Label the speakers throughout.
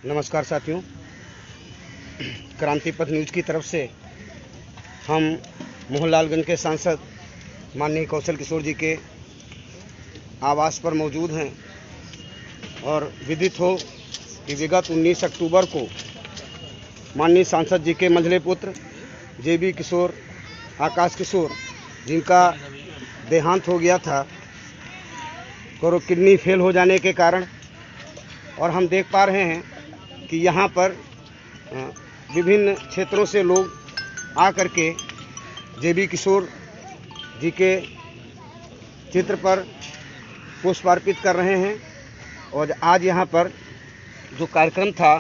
Speaker 1: नमस्कार साथियों, क्रांति पथ न्यूज़ की तरफ से हम मोहनलालगंज के सांसद माननीय कौशल किशोर जी के आवास पर मौजूद हैं और विदित हो कि विगत 19 अक्टूबर को माननीय सांसद जी के मंझले पुत्र जेबी किशोर आकाश किशोर जिनका देहांत हो गया था किडनी फेल हो जाने के कारण। और हम देख पा रहे हैं कि यहाँ पर विभिन्न क्षेत्रों से लोग आकर के जेबी किशोर जी के चित्र पर पुष्प अर्पित कर रहे हैं। और आज यहाँ पर जो कार्यक्रम था,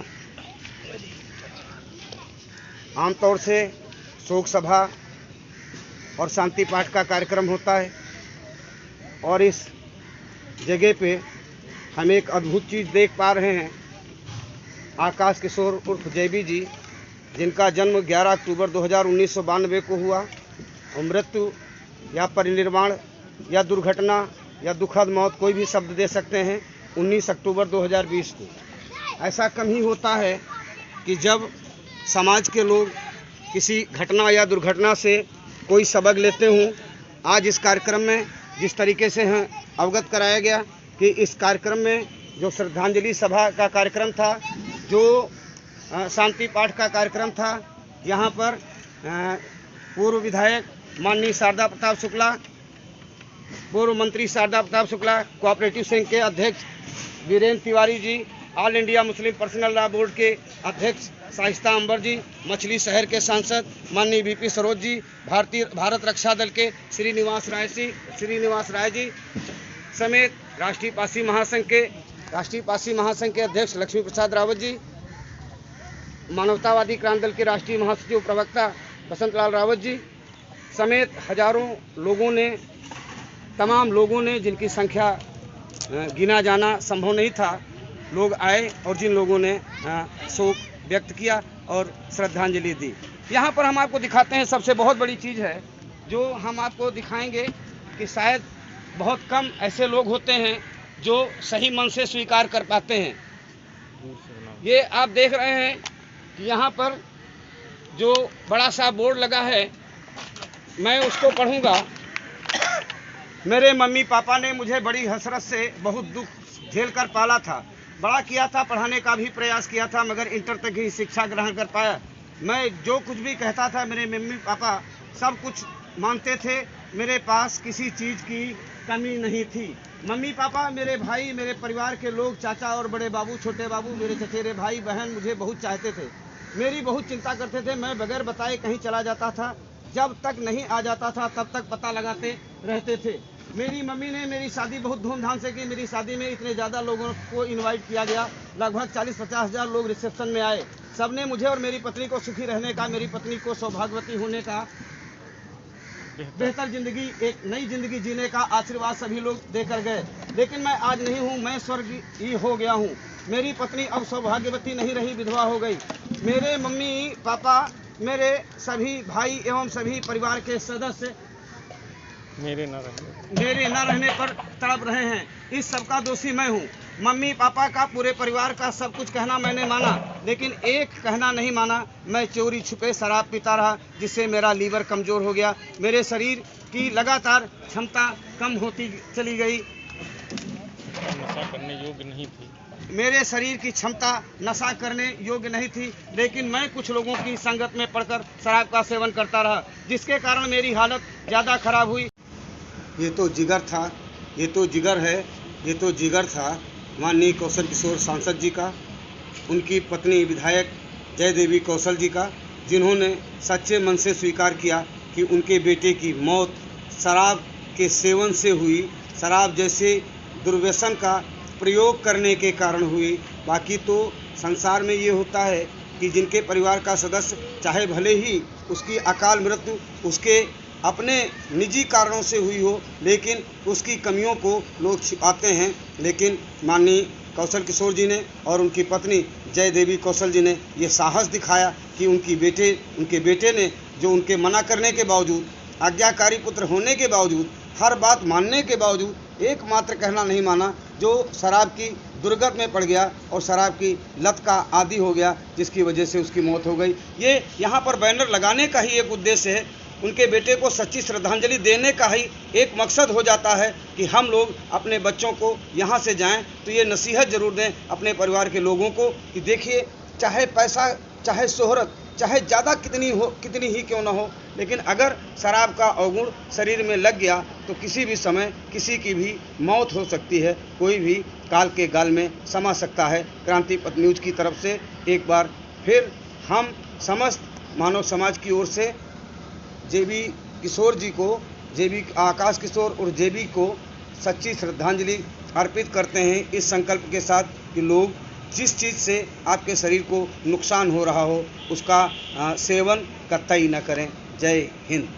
Speaker 1: आमतौर से शोक सभा और शांति पाठ का कार्यक्रम होता है और इस जगह पे हम एक अद्भुत चीज़ देख पा रहे हैं। आकाश किशोर उर्फ जेबी जी, जिनका जन्म 11 अक्टूबर 1992 को हुआ और मृत्यु या परिनिर्वाण या दुर्घटना या दुखद मौत, कोई भी शब्द दे सकते हैं, 19 अक्टूबर 2020 को। ऐसा कम ही होता है कि जब समाज के लोग किसी घटना या दुर्घटना से कोई सबक लेते हों। आज इस कार्यक्रम में जिस तरीके से अवगत कराया गया कि इस कार्यक्रम में जो श्रद्धांजलि सभा का कार्यक्रम था, जो शांति पाठ का कार्यक्रम था, यहाँ पर पूर्व विधायक माननीय शारदा प्रताप शुक्ला, पूर्व मंत्री शारदा प्रताप शुक्ला, कोऑपरेटिव संघ के अध्यक्ष Virendra Tiwari ji, all India Muslim personal law board के अध्यक्ष शाइस्ता अंबर जी, मछली शहर के सांसद माननीय बीपी सरोज जी, भारत रक्षा दल के श्रीनिवास राय जी समेत राष्ट्रीय पारसी महासंघ के अध्यक्ष लक्ष्मी प्रसाद रावत जी, मानवतावादी क्रांति दल के राष्ट्रीय महासचिव प्रवक्ता बसंत लाल रावत जी समेत हजारों लोगों ने, तमाम लोगों ने, जिनकी संख्या गिना जाना संभव नहीं था, लोग आए और जिन लोगों ने शोक व्यक्त किया और श्रद्धांजलि दी। यहाँ पर हम आपको दिखाते हैं, सबसे बहुत बड़ी चीज़ है जो हम आपको दिखाएंगे कि शायद बहुत कम ऐसे लोग होते हैं जो सही मन से स्वीकार कर पाते हैं। ये आप देख रहे हैं कि यहाँ पर जो बड़ा सा बोर्ड लगा है, मैं उसको पढ़ूंगा। मेरे मम्मी पापा ने मुझे बड़ी हसरत से बहुत दुख झेल कर पाला था, बड़ा किया था, पढ़ाने का भी प्रयास किया था, मगर इंटर तक ही शिक्षा ग्रहण कर पाया। मैं जो कुछ भी कहता था मेरे मम्मी पापा सब कुछ मानते थे, मेरे पास किसी चीज़ की कमी नहीं थी। मम्मी पापा, मेरे भाई, मेरे परिवार के लोग, चाचा और बड़े बाबू, छोटे बाबू, मेरे चचेरे भाई बहन मुझे बहुत चाहते थे, मेरी बहुत चिंता करते थे। मैं बगैर बताए कहीं चला जाता था, जब तक नहीं आ जाता था तब तक पता लगाते रहते थे। मेरी मम्मी ने मेरी शादी बहुत धूमधाम से की। मेरी शादी में इतने ज़्यादा लोगों को इनवाइट किया गया, लगभग 40-50 हज़ार लोग रिसेप्शन में आए। सबने मुझे और मेरी पत्नी को सुखी रहने का, मेरी पत्नी को सौभाग्यवती होने का, बेहतर जिंदगी, एक नई जिंदगी जीने का आशीर्वाद सभी लोग देकर गए। लेकिन मैं आज नहीं हूँ, मैं स्वर्गीय हो गया हूँ। मेरी पत्नी अब सौभाग्यवती नहीं रही, विधवा हो गई। मेरे मम्मी पापा, मेरे सभी भाई एवं सभी परिवार के सदस्य मेरे न रहने पर तड़प रहे हैं। इस सब का दोषी मैं हूँ। मम्मी पापा का, पूरे परिवार का सब कुछ कहना मैंने माना, लेकिन एक कहना नहीं माना। मैं चोरी छुपे शराब पीता रहा, जिससे मेरा लीवर कमज़ोर हो गया। मेरे शरीर की लगातार क्षमता कम होती चली गई।
Speaker 2: नशा करने योग्य नहीं थी।
Speaker 1: मेरे शरीर की क्षमता नशा करने योग्य नहीं थी, लेकिन मैं कुछ लोगों की संगत में पड़कर शराब का सेवन करता रहा, जिसके कारण मेरी हालत ज़्यादा खराब हुई। ये तो जिगर था, ये तो जिगर है, ये तो जिगर था माननीय कौशल किशोर सांसद जी का, उनकी पत्नी विधायक जय देवी कौशल जी का, जिन्होंने सच्चे मन से स्वीकार किया कि उनके बेटे की मौत शराब के सेवन से हुई, शराब जैसे दुर्व्यसन का प्रयोग करने के कारण हुई। बाकी तो संसार में ये होता है कि जिनके परिवार का सदस्य, चाहे भले ही उसकी अकाल मृत्यु उसके अपने निजी कारणों से हुई हो, लेकिन उसकी कमियों को लोग छिपाते हैं। लेकिन माननीय कौशल किशोर जी ने और उनकी पत्नी जय देवी कौशल जी ने ये साहस दिखाया कि उनके बेटे ने, जो उनके मना करने के बावजूद, आज्ञाकारी पुत्र होने के बावजूद, हर बात मानने के बावजूद एकमात्र कहना नहीं माना, जो शराब की दुर्गत में पड़ गया और शराब की लत का आदी हो गया, जिसकी वजह से उसकी मौत हो गई। ये यहाँ पर बैनर लगाने का ही एक उद्देश्य है, उनके बेटे को सच्ची श्रद्धांजलि देने का ही एक मकसद हो जाता है कि हम लोग अपने बच्चों को यहाँ से जाएं तो ये नसीहत ज़रूर दें अपने परिवार के लोगों को कि देखिए, चाहे पैसा, चाहे शोहरत, चाहे ज़्यादा कितनी ही क्यों ना हो, लेकिन अगर शराब का अवगुण शरीर में लग गया तो किसी भी समय किसी की भी मौत हो सकती है, कोई भी काल के गाल में समा सकता है। क्रांति पथ न्यूज़ की तरफ से एक बार फिर हम समस्त मानव समाज की ओर से जेबी किशोर जी को, जेबी आकाश किशोर और जेबी को सच्ची श्रद्धांजलि अर्पित करते हैं, इस संकल्प के साथ कि लोग जिस चीज़ से आपके शरीर को नुकसान हो रहा हो उसका सेवन कतई न करें। जय हिंद।